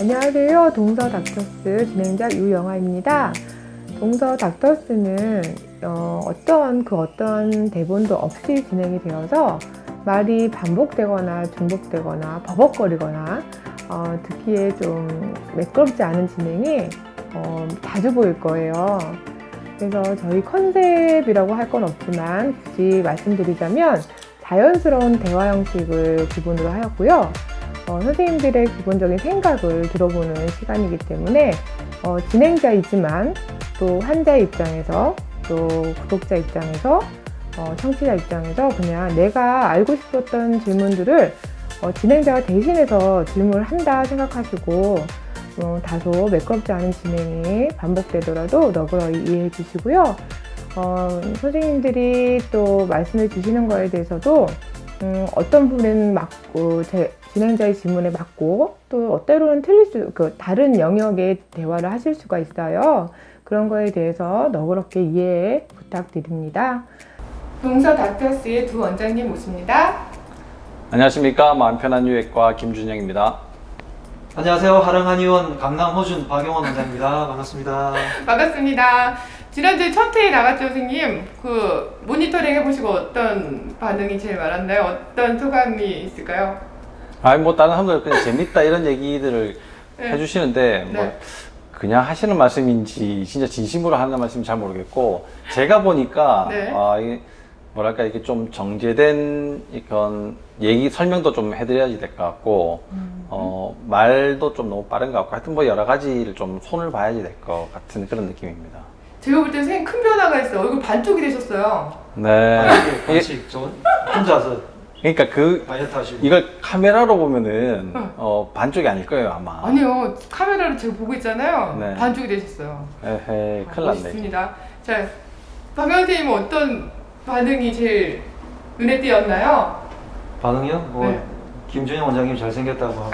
안녕하세요. 동서 닥터스 진행자 유영아입니다. 동서 닥터스는 어떤 대본도 없이 진행이 되어서 말이 반복되거나 중복되거나 버벅거리거나 듣기에 좀 매끄럽지 않은 진행이 자주 보일 거예요. 그래서 저희 컨셉이라고 할 건 없지만 굳이 말씀드리자면 자연스러운 대화 형식을 기본으로 하였고요. 선생님들의 기본적인 생각을 들어보는 시간이기 때문에 진행자이지만 또 환자 입장에서 또 구독자 입장에서 청취자 입장에서 그냥 내가 알고 싶었던 질문들을 진행자가 대신해서 질문을 한다 생각하시고 다소 매끄럽지 않은 진행이 반복되더라도 너그러이 이해해 주시고요. 선생님들이 또 말씀을 주시는 거에 대해서도 어떤 부분에는 맞고 진행자의 질문에 맞고 또 때로는 다른 영역의 대화를 하실 수가 있어요. 그런 거에 대해서 너그럽게 이해 부탁드립니다. 동서 닥터스의 두 원장님 모십니다. 안녕하십니까. 마음편한 유액과 김준영입니다. 안녕하세요. 하릉한의원 강남호준 박용원 원장입니다. 반갑습니다. 반갑습니다. 지난주에 첫 회에 나갔죠, 선생님? 그 모니터링 해보시고 어떤 반응이 제일 많았나요? 어떤 소감이 있을까요? 뭐 다른 사람들 그냥 재밌다 이런 얘기들을 네. 해주시는데 뭐 네. 그냥 하시는 말씀인지 진짜 진심으로 하는 말씀인지 잘 모르겠고 제가 보니까 네. 이게 뭐랄까 이게 좀 정제된 이건 얘기 설명도 좀 해드려야지 될 것 같고 말도 좀 너무 빠른 것 같고 하여튼 뭐 여러 가지를 좀 손을 봐야지 될 것 같은 그런 느낌입니다. 제가 볼 때 선생님 큰 변화가 있어요. 얼굴 반쪽이 되셨어요. 네. 같이 저 혼자서 그러니까 다이어트 하시고 이걸 카메라로 보면은 반쪽이 아닐 거예요 아마. 아니요. 카메라를 제가 보고 있잖아요. 네. 반쪽이 되셨어요. 에헤, 큰일 났네. 멋있습니다. 자, 박영 선생님은 어떤 반응이 제일 눈에 띄었나요? 반응이요? 뭐 네. 김준영 원장님 잘생겼다고 하고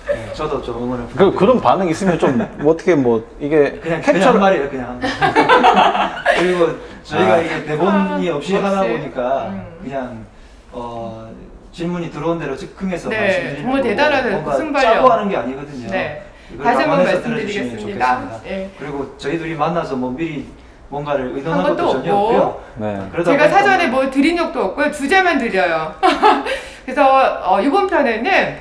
네, 저도 좀 응원을 그런 반응 있으면 좀 어떻게 뭐 이게 그냥 캡처를 한 말이에요. 그냥 한 말. 그리고 저희가 이게 대본이 없이 하다 없이. 보니까 그냥 질문이 들어온 대로 즉흥해서 네, 말씀드리는 정말 거고 대단하네요. 뭔가 승발력. 짜고 하는 게 아니거든요. 네. 이걸 다시 한번 감안해서 들어주시면 말씀드리겠습니다. 좋겠습니다. 네. 그리고 저희 둘이 만나서 뭐 미리 뭔가를 의논한 한 것도 것도 전혀 없고. 없고요. 네. 그러다 제가 보니까 사전에 뭐 드린 적도 없고요. 주제만 드려요. 그래서 이번 편에는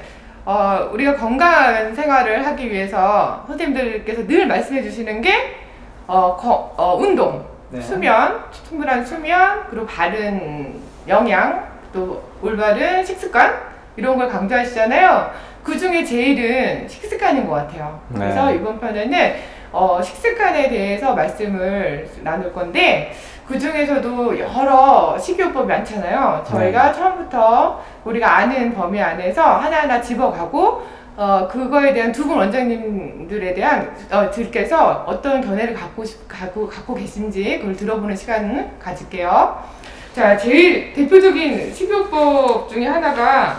우리가 건강한 생활을 하기 위해서 선생님들께서 늘 말씀해 주시는 게 운동, 네. 수면, 충분한 수면, 그리고 바른 영양, 또 올바른 식습관 이런 걸 강조하시잖아요. 그 중에 제일은 식습관인 것 같아요. 그래서 네. 이번 편에는 식습관에 대해서 말씀을 나눌 건데 그 중에서도 여러 식이요법이 많잖아요. 저희가 처음부터 우리가 아는 범위 안에서 하나하나 집어가고 그거에 대한 두 분 원장님들에 대한 들께서 어떤 견해를 갖고 계신지 그걸 들어보는 시간을 가질게요. 자, 제일 대표적인 식이요법 중에 하나가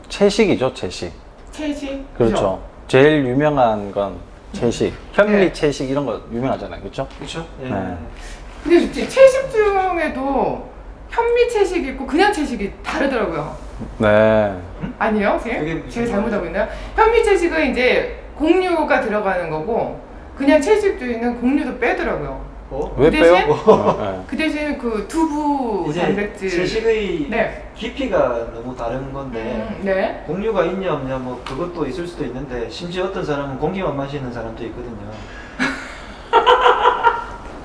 채식이죠, 채식. 채식. 그렇죠. 그죠? 제일 유명한 건 채식. 현미 네. 채식 이런 거 유명하잖아요, 그렇죠? 그렇죠. 예. 네. 근데 채식 중에도 현미 채식이 있고 그냥 채식이 다르더라고요. 네. 아니요? 그게 무슨 제가 잘못하고 있나요? 현미 채식은 이제 곡류가 들어가는 거고 그냥 채식주의는 곡류도 빼더라고요. 왜 그 대신? 빼요? 네. 그 대신 그 두부 이제 단백질 채식의 네. 깊이가 너무 다른 건데 네. 공유가 있냐 없냐 뭐 그것도 있을 수도 있는데 심지어 어떤 사람은 공기만 마시는 사람도 있거든요.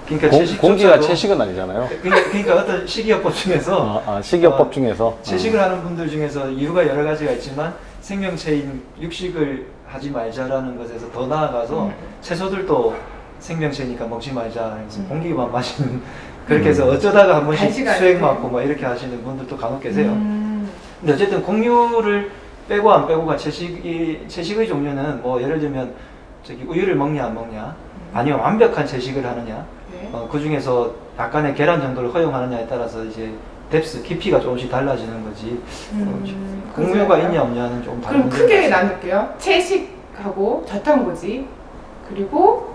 그러니까 공기가 채식은 아니잖아요. 그러니까 어떤 식이요법 중에서 식이요법 중에서 채식을 하는 분들 중에서 이유가 여러 가지가 있지만 생명체인 육식을 하지 말자라는 것에서 더 나아가서 채소들도 생명체니까 먹지 말자 해서 공기만 마시는 그렇게 해서 어쩌다가 한 번씩 간식 수액 아니에요? 맞고 막 이렇게 하시는 분들도 간혹 계세요. 근데 어쨌든 공유를 빼고 안 빼고가 채식의 종류는 뭐 예를 들면 저기 우유를 먹냐 안 먹냐 아니면 완벽한 채식을 하느냐 네. 그 중에서 약간의 계란 정도를 허용하느냐에 따라서 이제 뎁스 깊이가 조금씩 달라지는 거지 공유가 그렇죠. 있냐 없냐는 좀 다른 그럼 크게 나눌게요. 채식하고 저탄고지 그리고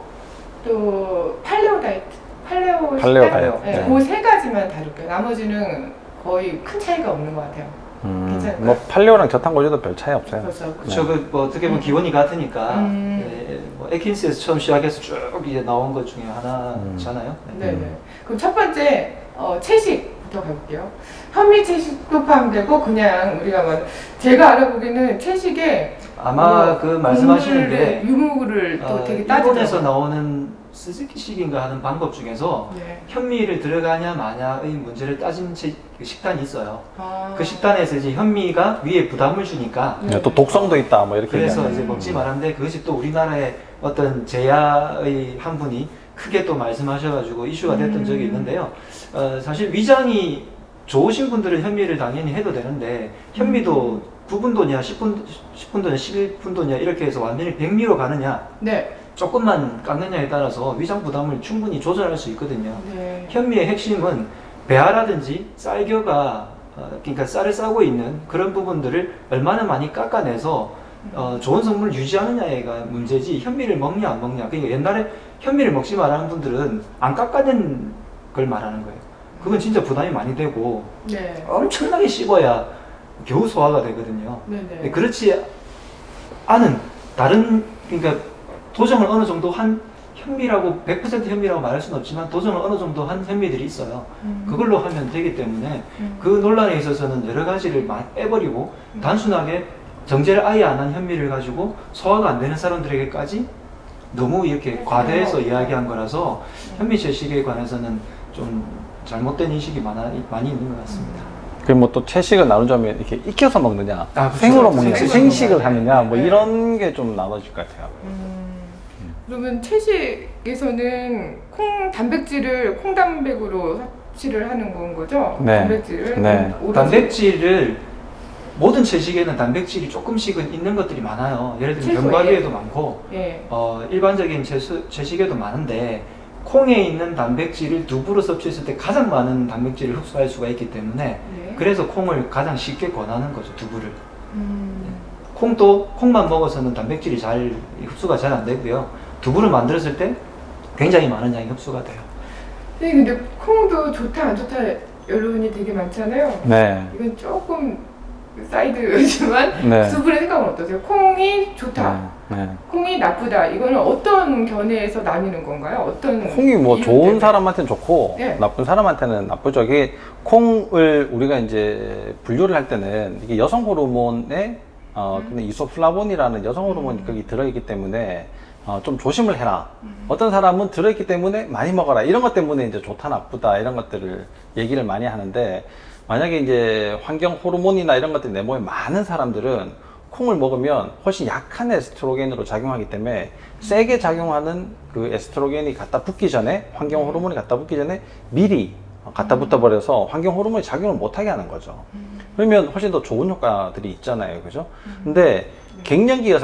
또 팔레오 다이어트, 팔레오 팔레오 식단? 다이어트. 네, 네. 그 세 가지만 다룰게요. 나머지는 거의 큰 차이가 없는 것 같아요. 괜찮아요? 괜찮을까요? 뭐 팔레오랑 저탄고지도 별 차이 없어요. 그렇죠. 그쵸, 뭐 어떻게 보면 기원이 같으니까 음. 뭐 에킨스에서 처음 시작해서 쭉 이제 나온 것 중에 하나잖아요. 네네. 그럼 첫 번째 채식부터 가볼게요. 현미 채식도 포함되고 그냥 우리가 뭐 제가 알아보기에는 채식에 아마 그 말씀하시는데 유무를 또 되게 따지더라고요. 일본에서 나오는 스즈키식인가 하는 방법 중에서 네. 현미를 들어가냐 마냐의 문제를 따진 그 식단이 있어요. 아. 그 식단에서 이제 현미가 위에 부담을 주니까 네. 또 독성도 있다 뭐 이렇게 그래서 얘기하는. 이제 먹지 말았는데 그것이 또 우리나라의 어떤 제야의 한 분이 크게 또 말씀하셔가지고 이슈가 됐던 적이 있는데요. 사실 위장이 좋으신 분들은 현미를 당연히 해도 되는데 현미도 9분도냐 10분도냐 11분도냐 이렇게 해서 완전히 백미로 가느냐 네. 조금만 깎느냐에 따라서 위장 부담을 충분히 조절할 수 있거든요. 네. 현미의 핵심은 배아라든지 쌀겨가 그러니까 쌀을 싸고 있는 그런 부분들을 얼마나 많이 깎아내서 좋은 성분을 유지하느냐가 문제지 현미를 먹냐 안 먹냐. 그러니까 옛날에 현미를 먹지 말라는 분들은 안 깎아낸 걸 말하는 거예요. 그건 진짜 부담이 많이 되고 네. 엄청나게 씹어야 겨우 소화가 되거든요. 네네. 그렇지 않은 다른 그러니까 도정을 어느 정도 한 현미라고 100% 현미라고 말할 수는 없지만 도정을 어느 정도 한 현미들이 있어요. 그걸로 하면 되기 때문에 그 논란에 있어서는 여러 가지를 빼버리고 단순하게 정제를 아예 안 한 현미를 가지고 소화가 안 되는 사람들에게까지 너무 이렇게 과대해서 이야기한 거라서 현미 채식에 관해서는 좀 잘못된 인식이 많이 있는 것 같습니다. 그리고 뭐 또 채식을 나누자면 이렇게 익혀서 먹느냐, 그렇죠. 생으로 먹느냐, 생식으로 생식을 먹느냐. 하느냐, 뭐 네. 이런 게 좀 나눠질 것 같아요. 그러면 채식에서는 콩 단백으로 섭취를 하는 건 거죠? 네. 단백질을? 네. 오로지- 단백질을 모든 채식에는 단백질이 조금씩은 있는 것들이 많아요. 예를 들면 채소에. 견과류에도 많고 예. 일반적인 채식에도 많은데 콩에 있는 단백질을 두부로 섭취했을 때 가장 많은 단백질을 흡수할 수가 있기 때문에 네. 그래서 콩을 가장 쉽게 권하는 거죠. 두부를. 음. 콩만 먹어서는 단백질이 잘 흡수가 잘 안 되고요. 두부를 만들었을 때 굉장히 많은 양이 흡수가 돼요. 네, 근데 콩도 좋다 안 좋다 여론이 되게 많잖아요. 네. 이건 조금 사이드지만 네. 두 분의 생각은 어떠세요? 콩이 좋다, 네. 콩이 나쁘다. 이거는 어떤 견해에서 나뉘는 건가요? 어떤 콩이 뭐 이유 좋은 때문에? 사람한테는 좋고 네. 나쁜 사람한테는 나쁘죠. 이게 콩을 우리가 이제 분류를 할 때는 이게 여성 호르몬에 근데 이소플라본이라는 여성 호르몬이 거기 들어있기 때문에 좀 조심을 해라. 어떤 사람은 들어있기 때문에 많이 먹어라. 이런 것 때문에 이제 좋다 나쁘다 이런 것들을 얘기를 많이 하는데 만약에 이제 환경 호르몬이나 이런 것들이 내 몸에 많은 사람들은 콩을 먹으면 훨씬 약한 에스트로겐으로 작용하기 때문에 세게 작용하는 그 에스트로겐이 갖다 붙기 전에 환경 호르몬이 갖다 붙기 전에 미리 갖다 붙어 버려서 환경 호르몬이 작용을 못하게 하는 거죠. 그러면 훨씬 더 좋은 효과들이 있잖아요, 그죠? 근데 갱년기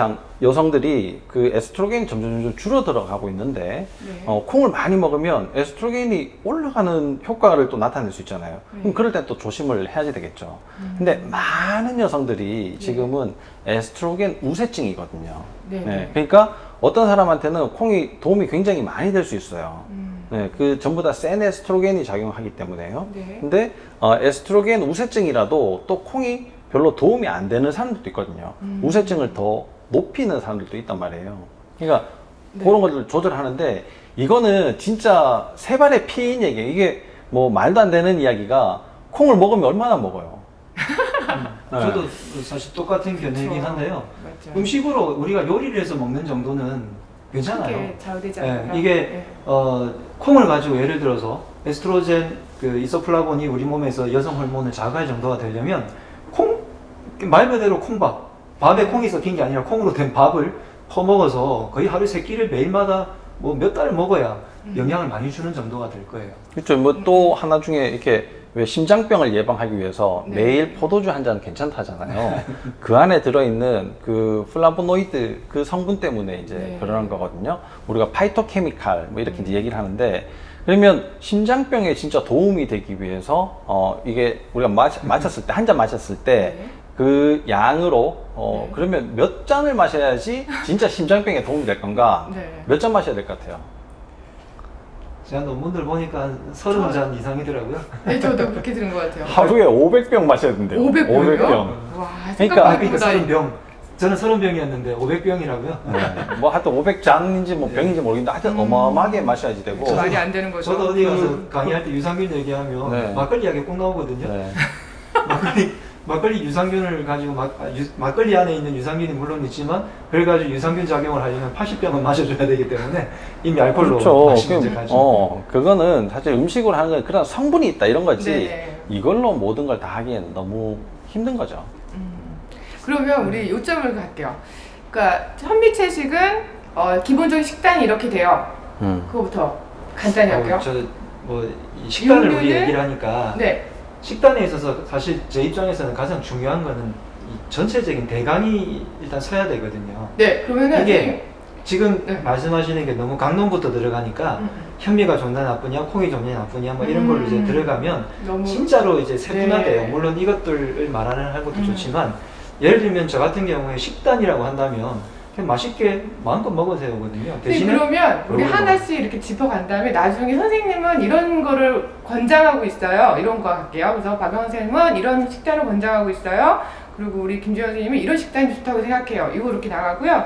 여성들이 그 에스트로겐이 점점 줄어들어 가고 있는데 네. 콩을 많이 먹으면 에스트로겐이 올라가는 효과를 또 나타낼 수 있잖아요. 그럼 그럴 때 또 조심을 해야지 되겠죠. 근데 많은 여성들이 지금은 에스트로겐 우세증이거든요. 네. 네, 그러니까 어떤 사람한테는 콩이 도움이 굉장히 많이 될 수 있어요. 네, 그 전부 다 센 에스트로겐이 작용하기 때문에요. 네. 근데 에스트로겐 우세증이라도 또 콩이 별로 도움이 안 되는 사람들도 있거든요. 우세증을 더 높이는 사람들도 있단 말이에요. 그러니까 네. 그런 것들을 조절하는데 이거는 진짜 세 발의 피인 얘기예요. 이게 뭐 말도 안 되는 이야기가 콩을 먹으면 얼마나 먹어요. 네. 저도 사실 똑같은 견해이긴 그렇죠. 한데요. 맞죠. 음식으로 우리가 요리를 해서 먹는 정도는 괜찮아요. 크게 좌우되지 예, 않나? 이게 네. 콩을 가지고 예를 들어서 에스트로겐 그 이소플라본이 우리 몸에서 여성 호르몬을 자극할 정도가 되려면 말 그대로 밥에 콩이 섞인 게 아니라 콩으로 된 밥을 퍼먹어서 거의 하루 3끼를 매일마다 뭐 몇 달을 먹어야 영향을 많이 주는 정도가 될 거예요. 그렇죠. 뭐 또 하나 중에 이렇게 왜 심장병을 예방하기 위해서 네. 매일 포도주 한 잔 괜찮다잖아요. 그 안에 들어있는 그 플라보노이드 그 성분 때문에 이제 네. 그러는 거거든요. 우리가 파이토케미칼 뭐 이렇게 이제 얘기를 하는데 그러면 심장병에 진짜 도움이 되기 위해서 이게 우리가 마셨을 때 한 잔 마셨을 때 네. 그 양으로 네. 그러면 몇 잔을 마셔야지 진짜 심장병에 도움이 될 건가? 네. 몇 잔 마셔야 될 것 같아요? 제가 논문들 보니까 한 30잔 이상이더라고요. 네, 저도 그렇게 들은 것 같아요. 하루에 500병 마셔야 된대요. 500병 이요? 와, 그러니까- 생각보다 30병. 저는 30병이었는데 500병이라고요. 네. 뭐 하여튼 500잔인지 뭐 병인지 모르겠는데 하여튼 어마어마하게 마셔야지 되고. 말이 안 되는 거죠. 저도 어디 가서 강의할 때 유산균 얘기하면 네. 막걸리 이야기 꼭 나오거든요. 네. 막걸리 유산균을 가지고 막걸리 안에 있는 유산균이 물론 있지만 그걸 가지고 유산균 작용을 하려면 80병은 마셔줘야 되기 때문에 이미 알코올로 그렇죠. 마시는 문제까지. 그거는 사실 음식으로 하는 건 그런 성분이 있다 이런 거지. 네네. 이걸로 모든 걸 다 하기엔 너무 힘든 거죠. 그러면 우리 요점을 갈게요. 그러니까 현미채식은 기본적인 식단이 이렇게 돼요. 그거부터 간단히 할게요. 뭐 식단을 우리 육류는- 얘기를 하니까 네. 식단에 있어서 사실 제 입장에서는 가장 중요한 거는 이 전체적인 대강이 일단 서야 되거든요. 네. 그러면은 이게 지금 네. 말씀하시는 게 너무 강론부터 들어가니까 현미가 좋냐 나쁘냐, 콩이 좋냐 나쁘냐 뭐 이런 걸로 이제 들어가면 너무 진짜로 이제 세분화돼요. 네. 물론 이것들을 말하는 것도 좋지만 예를 들면 저 같은 경우에 식단이라고 한다면 그냥 맛있게 마음껏 먹어도 되거든요. 네, 그러면 우리 그런 하나씩 이렇게 짚어간 다음에 나중에 선생님은 이런 거를 권장하고 있어요. 이런 거 할게요. 그래서 박영 선생님은 이런 식단을 권장하고 있어요. 그리고 우리 김주현 선생님은 이런 식단이 좋다고 생각해요. 이거 이렇게 나가고요.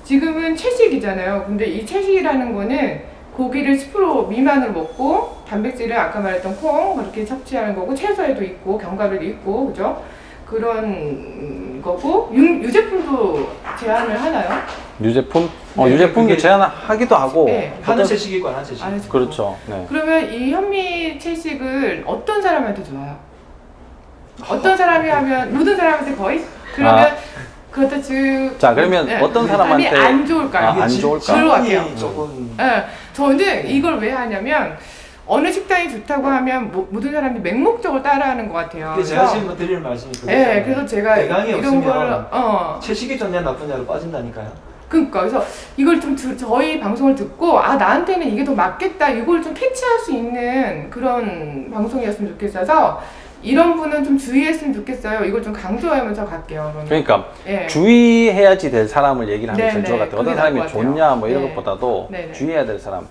지금은 채식이잖아요. 근데 이 채식이라는 거는 고기를 10% 미만으로 먹고 단백질을 아까 말했던 콩 그렇게 섭취하는 거고 채소에도 있고 견과류도 있고 그죠? 그런 거고 유제품도 제한을 하나요? 유제품? 네, 유제품도 그게- 제한하기도 하고. 네. 하는 어떤- 채식이 있고 안 하는 채식이 안 있고. 해서 그렇죠. 네. 그러면 이 현미 채식을 어떤 사람한테 좋아요? 어떤 사람이 하면 모든 사람한테 거의? 그러면 그렇다 즉 자, 그러면 어떤 사람한테- 안 좋을까요? 아, 안 좋을까? 줄로 갈게요. 조금 네, 저는 이걸 왜 하냐면 어느 식단이 좋다고 하면 모든 사람이 맹목적으로 따라하는 것 같아요. 이게 제가 지금 드릴 말씀이 그거잖아요. 네, 그래서 제가 대강이 이런 없으면 거를 채식이 좋냐 나쁘냐로 빠진다니까요. 그러니까 그래서 이걸 좀 저희 방송을 듣고 아 나한테는 이게 더 맞겠다 이걸 좀 캐치할 수 있는 그런 방송이었으면 좋겠어서 이런 분은 좀 주의했으면 좋겠어요. 이걸 좀 강조하면서 갈게요. 그러면. 그러니까 예. 주의해야지 될 사람을 얘기를 하면 네, 제일 좋을 것 네, 같아요. 어떤 그게 사람이 나을 것 같아요. 좋냐 뭐 이런 네. 것보다도 네, 네. 주의해야 될 사람.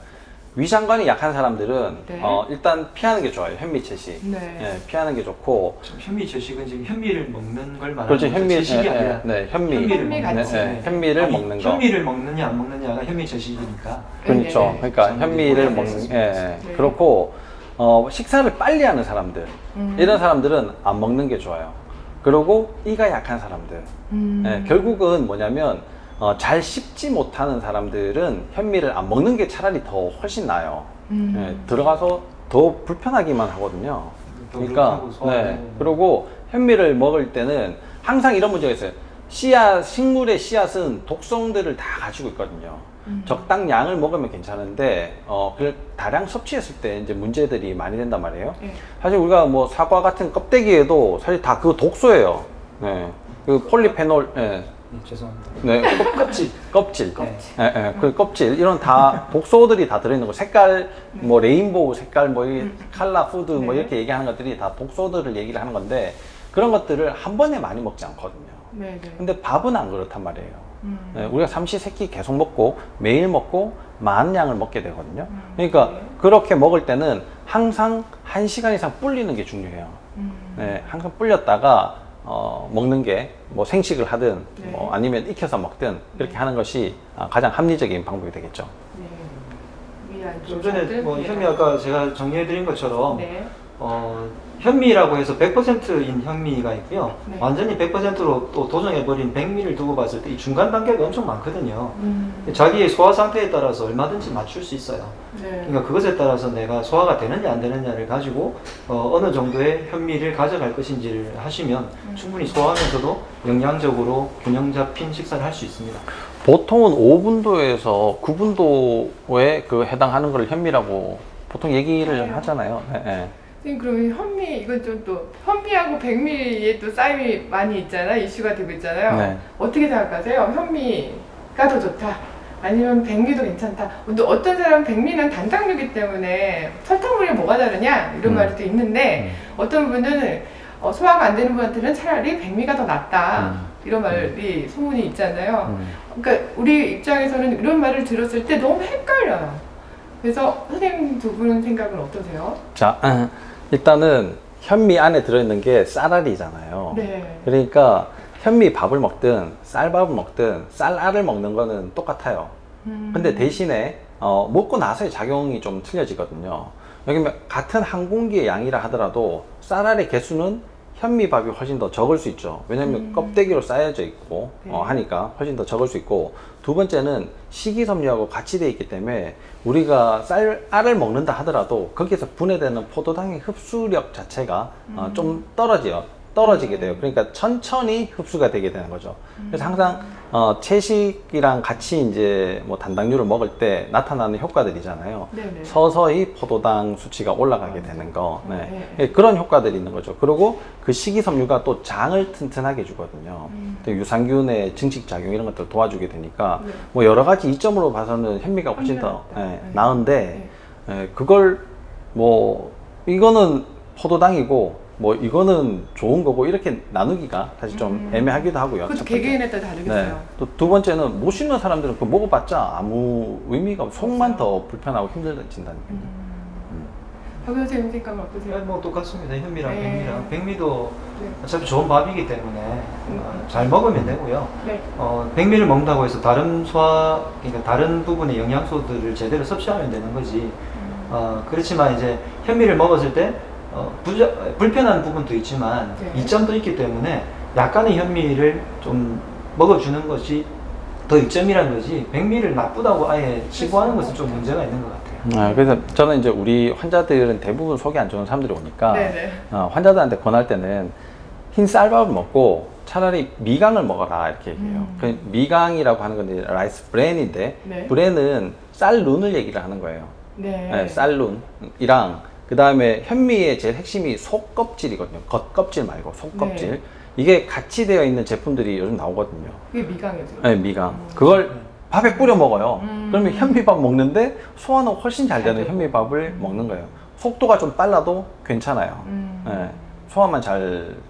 위장관이 약한 사람들은 네. 일단 피하는 게 좋아요. 현미채식. 네. 예, 피하는 게 좋고. 지금 현미 채식은 지금 현미를 먹는 걸 말하는 그렇죠. 거죠. 현미, 채식이 아니라 현미 현미 같이. 현미를 아니, 먹는 거. 현미를 먹느냐 안 먹느냐가 현미 채식이니까. 그렇죠. 네, 네. 그러니까 저는 현미를 이제 먹는, 모르겠어요. 예, 네. 그렇고, 식사를 빨리 하는 사람들. 이런 사람들은 안 먹는 게 좋아요. 그리고 이가 약한 사람들. 예, 결국은 뭐냐면, 잘 씹지 못하는 사람들은 현미를 안 먹는 게 차라리 더 훨씬 나아요. 예, 들어가서 더 불편하기만 하거든요. 그러니까, 더부룩하고 소화도 네. 그리고 현미를 먹을 때는 항상 이런 문제가 있어요. 식물의 씨앗은 독성들을 다 가지고 있거든요. 적당량을 먹으면 괜찮은데, 그걸 다량 섭취했을 때 이제 문제들이 많이 된단 말이에요. 네. 사실 우리가 뭐 사과 같은 껍데기에도 사실 다 그거 독소예요. 네. 그 폴리페놀, 네. 죄송합니다. 네. 껍질. 껍질. 네. 그 껍질. 이런 다 독소들이 다 들어있는 거. 색깔, 뭐 레인보우 색깔, 뭐 이 칼라 푸드 뭐 네. 이렇게 얘기하는 것들이 다 독소들을 얘기를 하는 건데 그런 것들을 한 번에 많이 먹지 않거든요. 네, 네. 근데 밥은 안 그렇단 말이에요. 네, 우리가 삼시세끼 계속 먹고 매일 먹고 많은 양을 먹게 되거든요. 그러니까 그렇게 먹을 때는 항상 1시간 이상 불리는 게 중요해요. 네, 항상 불렸다가 먹는 게 뭐 생식을 하든 네. 뭐 아니면 익혀서 먹든 이렇게 하는 것이 가장 합리적인 방법이 되겠죠. 네. 위안 좀 전에 뭐 네. 현미 아까 제가 정리해드린 것처럼 네. 현미라고 해서 100%인 현미가 있고요. 네. 완전히 100%로 또 도정해버린 백미를 두고 봤을 때 이 중간 단계가 엄청 많거든요. 음. 자기의 소화 상태에 따라서 얼마든지 맞출 수 있어요. 네. 그러니까 그것에 따라서 내가 소화가 되느냐 안 되느냐를 가지고 어느 정도의 현미를 가져갈 것인지를 하시면 충분히 소화하면서도 영양적으로 균형 잡힌 식사를 할 수 있습니다. 보통은 5분도에서 9분도에 그 해당하는 걸 현미라고 보통 얘기를 하잖아요. 네, 네. 선생님 그러면 현미 이건 좀 또 현미하고 백미에 또 싸임이 많이 있잖아요. 이슈가 되고 있잖아요. 네. 어떻게 생각하세요? 현미가 더 좋다. 아니면 백미도 괜찮다. 근데 어떤 사람은 백미는 단당류이기 때문에 설탕물이 뭐가 다르냐 이런 말이 또 있는데 어떤 분은 소화가 안 되는 분한테는 차라리 백미가 더 낫다 이런 말이 소문이 있잖아요. 그러니까 우리 입장에서는 이런 말을 들었을 때 너무 헷갈려요. 그래서 선생님 두 분 생각은 어떠세요? 자, 일단은 현미 안에 들어있는 게 쌀알이잖아요. 네. 그러니까 현미 밥을 먹든 쌀밥을 먹든 쌀알을 먹는 거는 똑같아요. 근데 대신에 먹고 나서의 작용이 좀 틀려지거든요. 여기 같은 한 공기의 양이라 하더라도 쌀알의 개수는 현미밥이 훨씬 더 적을 수 있죠. 왜냐면 껍데기로 쌓여져 있고 네. 하니까 훨씬 더 적을 수 있고, 두 번째는 식이섬유하고 같이 되어 있기 때문에 우리가 쌀알을 먹는다 하더라도 거기에서 분해되는 포도당의 흡수력 자체가 좀 떨어지게 돼요. 그러니까 천천히 흡수가 되게 되는 거죠. 그래서 항상 채식이랑 같이 이제 뭐 단당류를 먹을 때 나타나는 효과들이잖아요. 네네. 서서히 포도당 수치가 올라가게 되는 거. 네. 네. 그런 효과들이 있는 거죠. 그리고 그 식이섬유가 또 장을 튼튼하게 해주거든요. 또 유산균의 증식작용 이런 것들 도와주게 되니까 네. 뭐 여러 가지 이점으로 봐서는 현미가 훨씬 더 낫다. 네. 나은데 그걸 뭐 이거는 포도당이고 뭐 이거는 좋은 거고 이렇게 나누기가 사실 좀 애매하기도 하고요. 그것도 첫 번째. 개개인에 따라 다르겠어요. 네. 또 두 번째는 못 씹는 사람들은 그거 먹어봤자 아무 의미가 없고 속만 더 불편하고 힘들어진다는 거예요. 박 선생님 생각은 어떠세요? 뭐 똑같습니다. 현미랑 네. 백미랑. 백미도 네. 어차피 좋은 밥이기 때문에 잘 먹으면 되고요. 네. 백미를 먹는다고 해서 다른 그러니까 다른 부분의 영양소들을 제대로 섭취하면 되는 거지. 그렇지만 이제 현미를 먹었을 때 불편한 부분도 있지만 네. 이점도 있기 때문에 약간의 현미를 좀 먹어주는 것이 더 이점이란 거지, 백미를 나쁘다고 아예 치부하는 것은 좀 문제가 있는 것 같아요. 그래서 저는 이제 우리 환자들은 대부분 속이 안 좋은 사람들이 오니까 네네. 환자들한테 권할 때는 흰 쌀밥을 먹고 차라리 미강을 먹어라 이렇게 얘기해요. 그 미강이라고 하는 건데 라이스 브랜인데 네. 브랜은 쌀룬을 얘기를 하는 거예요. 네. 네, 쌀룬이랑 그 다음에 현미의 제일 핵심이 속껍질이거든요. 겉껍질 말고 속껍질. 네. 이게 같이 되어 있는 제품들이 요즘 나오거든요. 그게 미강이죠. 네, 미강. 그걸 밥에 뿌려 먹어요. 그러면 현미밥 먹는데 소화는 훨씬 잘 되는 현미밥을 먹는 거예요. 속도가 좀 빨라도 괜찮아요. 네, 소화만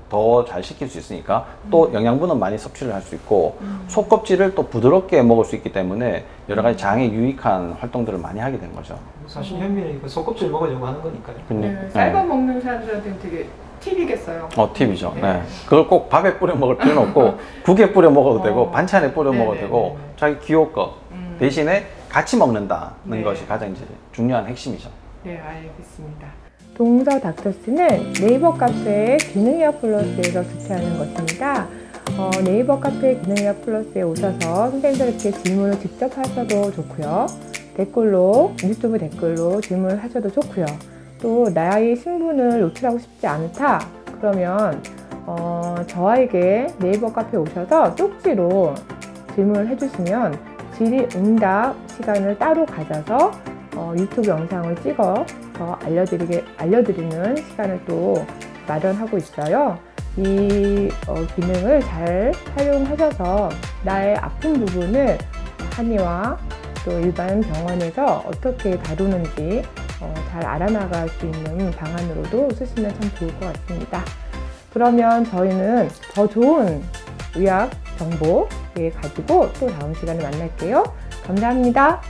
더 잘 시킬 수 있으니까 또 영양분은 많이 섭취를 할 수 있고 속껍질을 또 부드럽게 먹을 수 있기 때문에 여러 가지 장에 유익한 활동들을 많이 하게 된 거죠. 사실 현미는 이거 속껍질 먹으려고 하는 거니까요. 네. 쌀밥 먹는 사람들한테는 되게 팁이겠어요. 팁이죠. 네. 네. 그걸 꼭 밥에 뿌려 먹을 필요는 없고 국에 뿌려 먹어도 되고 반찬에 뿌려 네네. 먹어도 되고 자기 기호 거 대신에 같이 먹는다는 네. 것이 가장 이제 중요한 핵심이죠. 네, 알겠습니다. 동서 닥터스는 네이버 카페 기능의학 플러스에서 주최하는 것입니다. 네이버 카페 기능의학 플러스에 오셔서 선생님들께 질문을 직접 하셔도 좋고요. 유튜브 댓글로 질문을 하셔도 좋고요. 또 나의 신분을 노출하고 싶지 않다 그러면 저에게 네이버 카페에 오셔서 쪽지로 질문을 해주시면 질의응답 시간을 따로 가져서 유튜브 영상을 찍어서 알려드리는 시간을 또 마련하고 있어요. 이 기능을 잘 활용하셔서 나의 아픈 부분을 한의와 또 일반 병원에서 어떻게 다루는지 잘 알아나갈 수 있는 방안으로도 쓰시면 참 좋을 것 같습니다. 그러면 저희는 더 좋은 의학 정보 가지고 또 다음 시간에 만날게요. 감사합니다.